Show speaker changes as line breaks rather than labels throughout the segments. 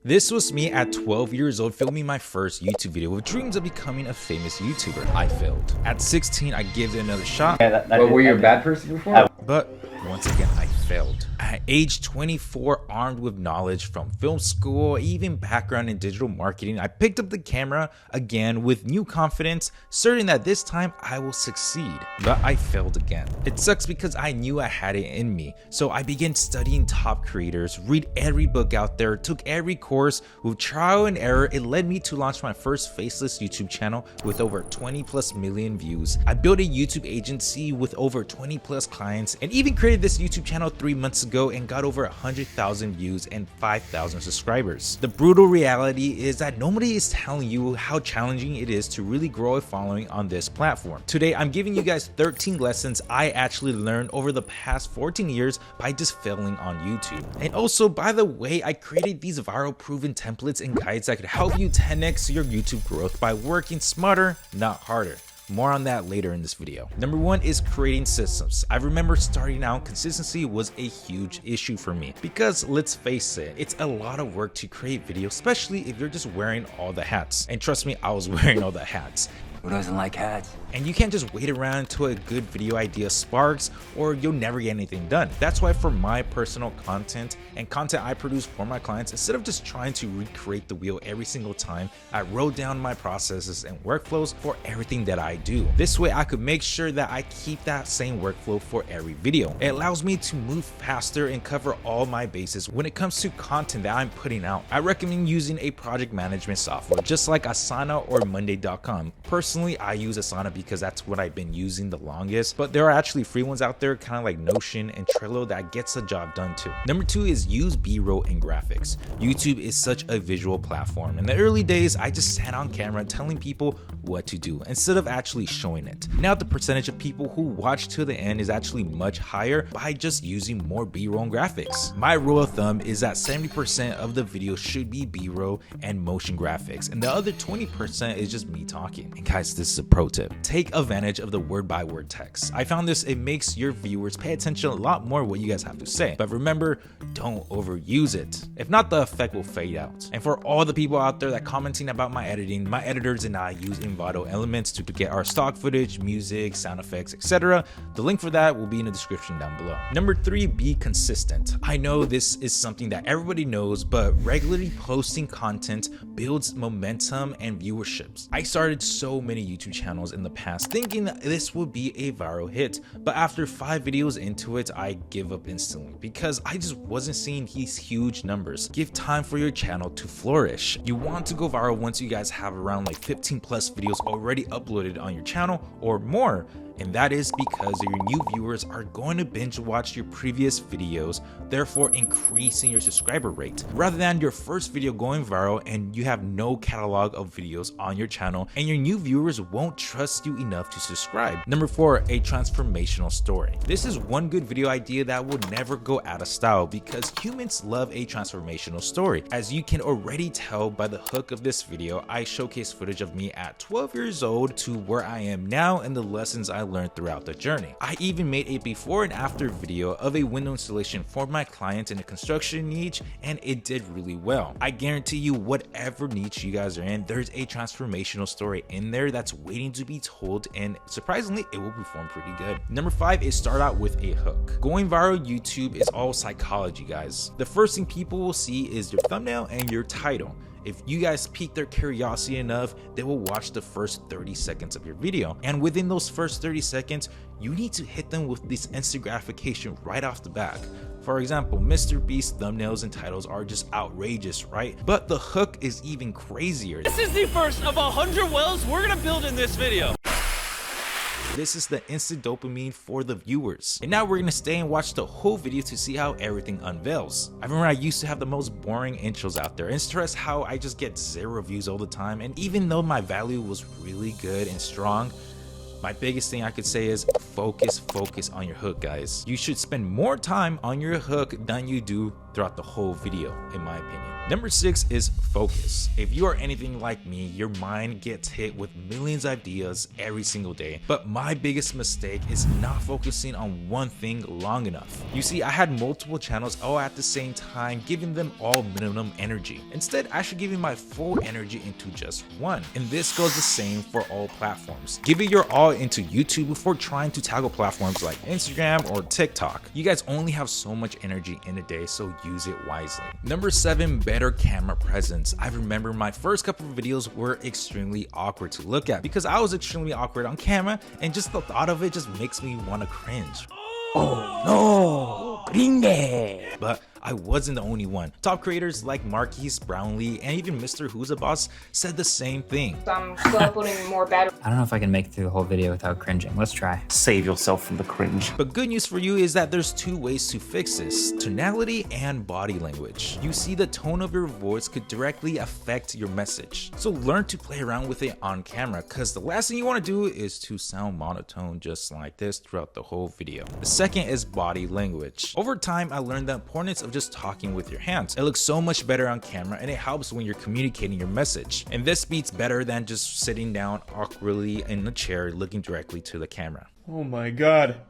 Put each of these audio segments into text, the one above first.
This was me at 12 years old filming my first YouTube video with dreams of becoming a famous YouTuber. I failed. At 16, I gave it another shot.
But were you a bad person before?
But once again, I failed. At age 24, armed with knowledge from film school, even background in digital marketing, I picked up the camera again with new confidence, certain that this time I will succeed. But I failed again. It sucks because I knew I had it in me. So I began studying top creators, read every book out there, took every course. With trial and error, it led me to launch my first faceless YouTube channel with over 20+ million views. I built a YouTube agency with over 20+ clients and even created this YouTube channel 3 months ago and got over 100,000 views and 5,000 subscribers. The brutal reality is that nobody is telling you how challenging it is to really grow a following on this platform. Today, I'm giving you guys 13 lessons I actually learned over the past 14 years by just failing on YouTube. And also, by the way, I created these viral proven templates and guides that could help you 10x your YouTube growth by working smarter, not harder. More on that later in this video. Number 1 is creating systems. I remember starting out, consistency was a huge issue for me because let's face it, it's a lot of work to create videos, especially if you're just wearing all the hats. And trust me, I was wearing all the hats.
Who doesn't like hats?
And you can't just wait around until a good video idea sparks or you'll never get anything done. That's why for my personal content and content I produce for my clients, instead of just trying to recreate the wheel every single time, I wrote down my processes and workflows for everything that I do. This way I could make sure that I keep that same workflow for every video. It allows me to move faster and cover all my bases when it comes to content that I'm putting out. I recommend using a project management software just like Asana or Monday.com. Personally, I use Asana because that's what I've been using the longest, but there are actually free ones out there kind of like Notion and Trello that gets the job done too. Number 2 is use B-roll and graphics. YouTube is such a visual platform. In the early days, I just sat on camera telling people what to do instead of actually showing it. Now the percentage of people who watch to the end is actually much higher by just using more B-roll and graphics. My rule of thumb is that 70% of the video should be B-roll and motion graphics, and the other 20% is just me talking. And guys, this is a pro tip. Take advantage of the word-by-word text. I found it makes your viewers pay attention a lot more what you guys have to say. But remember, don't overuse it. If not, the effect will fade out. And for all the people out there that commenting about my editing, my editors and I use Envato Elements to get our stock footage, music, sound effects, etc. The link for that will be in the description down below. Number 3, be consistent. I know this is something that everybody knows, but regularly posting content builds momentum and viewerships. I started so many YouTube channels in the past thinking that this would be a viral hit, but after 5 videos into it, I give up instantly because I just wasn't seeing these huge numbers. Give time for your channel to flourish. You want to go viral once you guys have around like 15+ videos already uploaded on your channel or more. And that is because your new viewers are going to binge watch your previous videos, therefore increasing your subscriber rate. Rather than your first video going viral and you have no catalog of videos on your channel and your new viewers won't trust you enough to subscribe. Number 4, a transformational story. This is one good video idea that will never go out of style because humans love a transformational story. As you can already tell by the hook of this video, I showcase footage of me at 12 years old to where I am now and the lessons I learned throughout the journey. I even made a before and after video of a window installation for my client in a construction niche, and it did really well. I guarantee you, whatever niche you guys are in, there's a transformational story in there that's waiting to be told, and surprisingly, it will perform pretty good. Number 5 is start out with a hook. Going viral YouTube is all psychology, guys. The first thing people will see is your thumbnail and your title. If you guys pique their curiosity enough, they will watch the first 30 seconds of your video. And within those first 30 seconds, you need to hit them with this instant gratification right off the bat. For example, Mr. Beast's thumbnails and titles are just outrageous, right? But the hook is even crazier.
This is the first of 100 wells we're gonna build in this video.
This is the instant dopamine for the viewers. And now we're gonna stay and watch the whole video to see how everything unveils. I remember I used to have the most boring intros out there, and stress how I just get 0 views all the time. And even though my value was really good and strong, my biggest thing I could say is focus on your hook, guys. You should spend more time on your hook than you do throughout the whole video, in my opinion. Number 6 is focus. If you are anything like me, your mind gets hit with millions of ideas every single day, but my biggest mistake is not focusing on one thing long enough. You see, I had multiple channels all at the same time, giving them all minimum energy. Instead, I should give my full energy into just one. And this goes the same for all platforms. Give it your all into YouTube before trying to tackle platforms like Instagram or TikTok. You guys only have so much energy in a day, so use it wisely. Number 7, better camera presence. I remember my first couple of videos were extremely awkward to look at because I was extremely awkward on camera, and just the thought of it just makes me want to cringe. Oh no, cringe. But I wasn't the only one. Top creators like Marquise Brownlee and even Mr. Who's a Boss said the same thing.
I'm still uploading more bad.
I don't know if I can make it through the whole video without cringing. Let's try.
Save yourself from the cringe.
But good news for you is that there's 2 ways to fix this: tonality and body language. You see, the tone of your voice could directly affect your message. So learn to play around with it on camera, because the last thing you want to do is to sound monotone just like this throughout the whole video. The second is body language. Over time, I learned the importance of just talking with your hands. It looks so much better on camera, and it helps when you're communicating your message. And this beats better than just sitting down awkwardly in a chair looking directly to the camera.
Oh my god.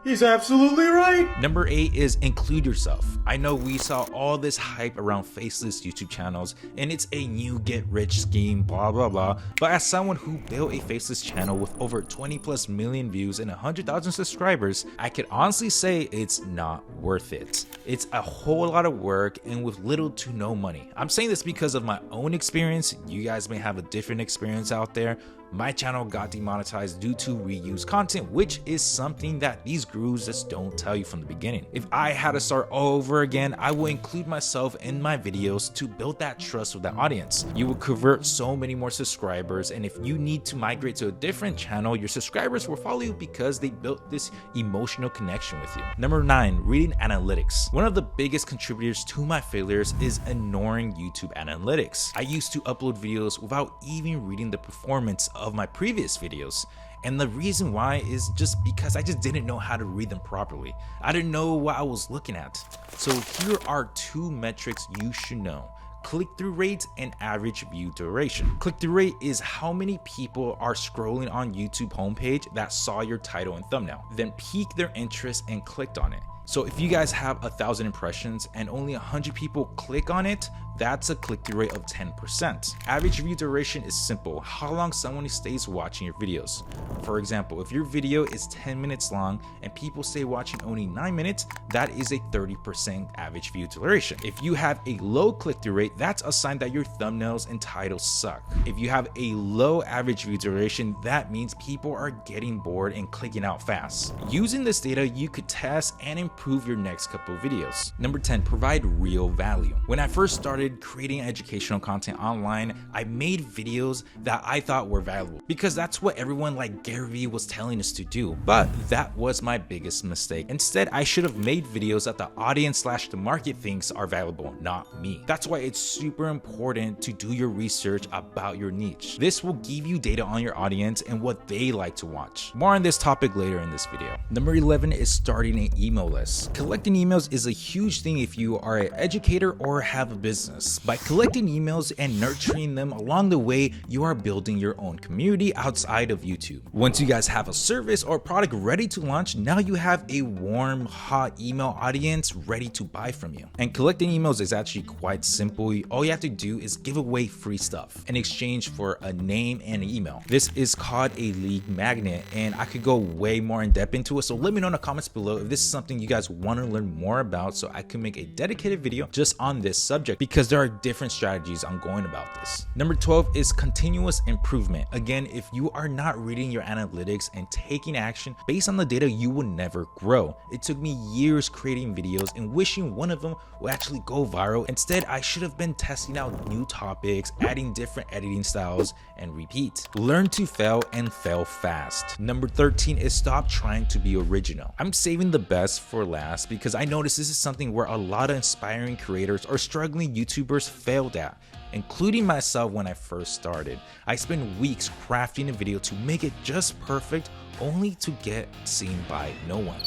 He's absolutely right.
Number 8 is include yourself. I know we saw all this hype around faceless YouTube channels, and it's a new get rich scheme, blah blah blah, but as someone who built a faceless channel with over 20+ million views and 100,000 subscribers, I can honestly say it's not worth it. It's a whole lot of work and with little to no money. I'm saying this because of my own experience. You guys may have a different experience out there. My channel got demonetized due to reused content, which is something that these gurus just don't tell you from the beginning. If I had to start all over again, I will include myself in my videos to build that trust with that audience. You will convert so many more subscribers, and if you need to migrate to a different channel, your subscribers will follow you because they built this emotional connection with you. Number 9, reading analytics. One of the biggest contributors to my failures is ignoring YouTube analytics. I used to upload videos without even reading the performance of my previous videos, and the reason why is just because I just didn't know how to read them properly. I didn't know what I was looking at. So here are 2 metrics you should know: click-through rate and average view duration. Click-through rate is how many people are scrolling on YouTube homepage that saw your title and thumbnail, then piqued their interest and clicked on it. So if you guys have 1,000 impressions and only 100 people click on it, that's a click-through rate of 10%. Average view duration is simple: how long someone stays watching your videos. For example, if your video is 10 minutes long and people stay watching only 9 minutes, that is a 30% average view duration. If you have a low click-through rate, that's a sign that your thumbnails and titles suck. If you have a low average view duration, that means people are getting bored and clicking out fast. Using this data, you could test and improve your next couple of videos. Number 10, provide real value. When I first started creating educational content online, I made videos that I thought were valuable because that's what everyone like Gary Vee was telling us to do. But that was my biggest mistake. Instead, I should have made videos that the audience / the market thinks are valuable, not me. That's why it's super important to do your research about your niche. This will give you data on your audience and what they like to watch. More on this topic later in this video. Number 11 is starting an email list. Collecting emails is a huge thing if you are an educator or have a business. By collecting emails and nurturing them along the way, you are building your own community outside of YouTube. Once you guys have a service or product ready to launch, now you have a warm, hot email audience ready to buy from you. And collecting emails is actually quite simple. All you have to do is give away free stuff in exchange for a name and an email. This is called a lead magnet, and I could go way more in depth into it, so let me know in the comments below if this is something you guys want to learn more about, so I can make a dedicated video just on this subject, because there are different strategies on going about this. Number 12 is continuous improvement. Again, if you are not reading your analytics and taking action based on the data, you will never grow. It took me years creating videos and wishing one of them would actually go viral. Instead, I should have been testing out new topics, adding different editing styles, and repeat. Learn to fail and fail fast. Number 13 is stop trying to be original. I'm saving the best for last because I noticed this is something where a lot of inspiring creators or struggling YouTubers failed at, including myself when I first started. I spent weeks crafting a video to make it just perfect, only to get seen by no one.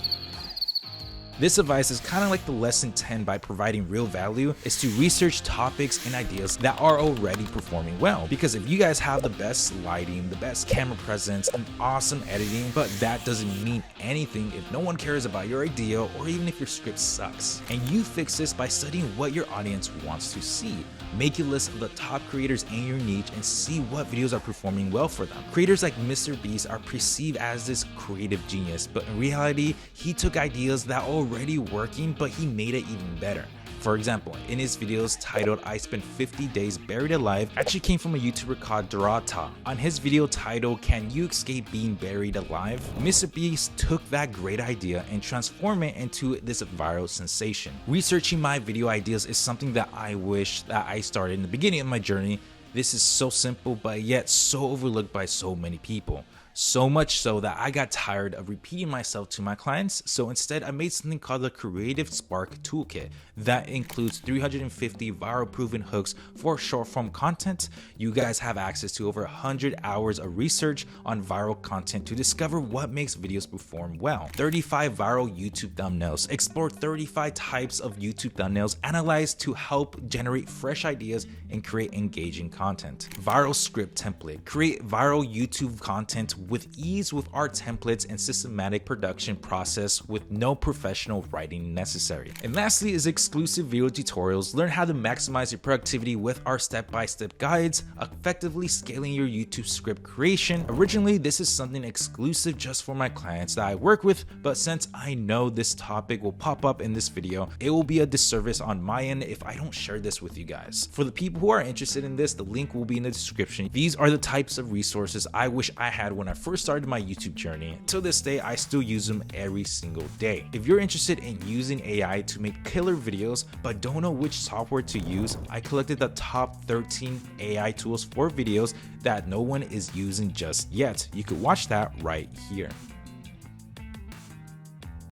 This advice is kind of like the lesson 10 by providing real value, is to research topics and ideas that are already performing well. Because if you guys have the best lighting, the best camera presence, and awesome editing, but that doesn't mean anything if no one cares about your idea or even if your script sucks. And you fix this by studying what your audience wants to see. Make a list of the top creators in your niche and see what videos are performing well for them. Creators like Mr. Beast are perceived as this creative genius, but in reality, he took ideas that are already working, but he made it even better. For example, in his videos titled I Spent 50 Days Buried Alive, actually came from a YouTuber called Dorata. On his video titled Can You Escape Being Buried Alive, Mr. Beast took that great idea and transformed it into this viral sensation. Researching my video ideas is something that I wish that I started in the beginning of my journey. This is so simple, but yet so overlooked by so many people. So much so that I got tired of repeating myself to my clients, so instead I made something called the Creative Spark Toolkit that includes 350 viral proven hooks for short form content. You guys have access to over 100 hours of research on viral content to discover what makes videos perform well. 35 viral YouTube thumbnails, explore 35 types of YouTube thumbnails, analyze to help generate fresh ideas and create engaging content. Viral script template, create viral YouTube content with ease with our templates and systematic production process with no professional writing necessary. And lastly is exclusive video tutorials. Learn how to maximize your productivity with our step-by-step guides, effectively scaling your YouTube script creation. Originally, this is something exclusive just for my clients that I work with, but since I know this topic will pop up in this video, it will be a disservice on my end if I don't share this with you guys. For the people who are interested in this, the link will be in the description. These are the types of resources I wish I had when I first started my YouTube journey. To this day, I still use them every single day. If you're interested in using AI to make killer videos but don't know which software to use, I collected the top 13 AI tools for videos that no one is using just yet. You could watch that right here.